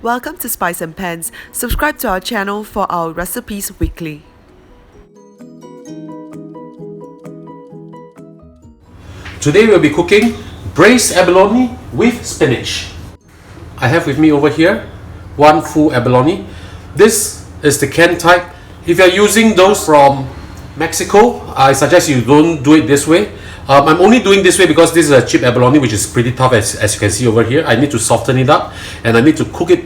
Welcome to Spice and Pans. Subscribe to our channel for our recipes weekly. Today we'll be cooking braised abalone with spinach. I have with me over here one full abalone. This is the canned type. If you're using those from Mexico, I suggest you don't do it this way. I'm only doing this way because this is a cheap abalone which is pretty tough as you can see over here. I need to soften it up and I need to cook it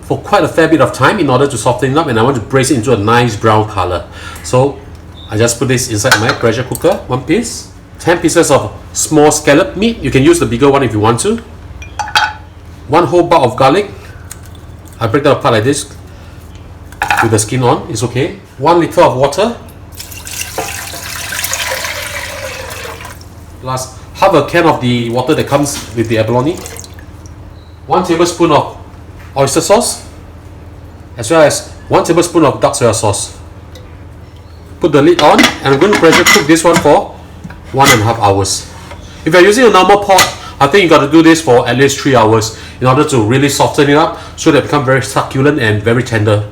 for quite a fair bit of time in order to soften it up, and I want to braise it into a nice brown color. So I just put this inside my pressure cooker, one piece. 10 pieces of small scallop meat. You can use the bigger one if you want to. One whole bar of garlic. I break that apart like this with the skin on, it's okay. 1 liter of water. Plus half a can of the water that comes with the abalone. 1 tablespoon of oyster sauce, as well as 1 tablespoon of dark soy sauce. Put the lid on and I'm going to pressure cook this one for 1.5 hours. If you're using a normal pot, I think you got to do this for at least 3 hours in order to really soften it up so that it becomes very succulent and very tender.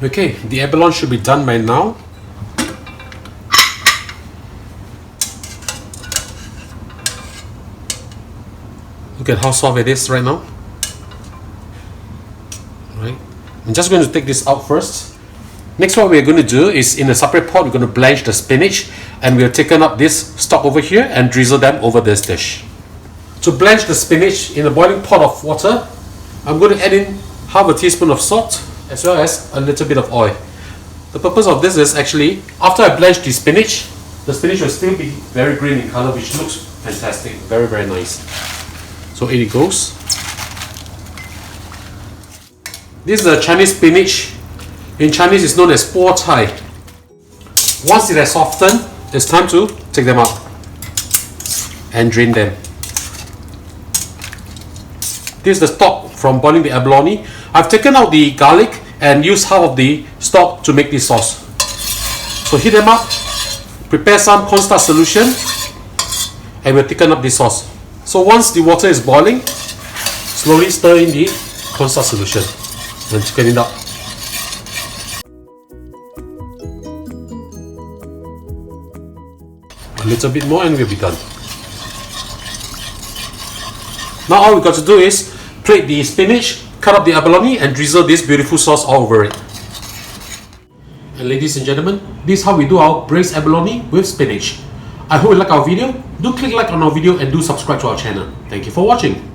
Okay, the abalone should be done by now. Look at how soft it is right now. Right. I'm just going to take this out first. Next, what we're going to do is, in a separate pot, we're going to blanch the spinach, and we'll taken up this stock over here and drizzle them over this dish. To blanch the spinach in a boiling pot of water, I'm going to add in half a teaspoon of salt as well as a little bit of oil. The purpose of this is actually, after I blanch the spinach will still be very green in color, which looks fantastic, very, very nice. So in it goes. This is the Chinese spinach. In Chinese, it's known as po cai. Once it has softened, it's time to take them out and drain them. This is the stock from boiling the abalone. I've taken out the garlic and used half of the stock to make this sauce. So heat them up, prepare some cornstarch solution, and we'll thicken up this sauce. So once the water is boiling, slowly stir in the cornstarch solution and thicken it up. A little bit more and we'll be done. Now all we got to do is plate the spinach, cut up the abalone, and drizzle this beautiful sauce all over it. And ladies and gentlemen, this is how we do our braised abalone with spinach. I hope you like our video. Do click like on our video and do subscribe to our channel. Thank you for watching.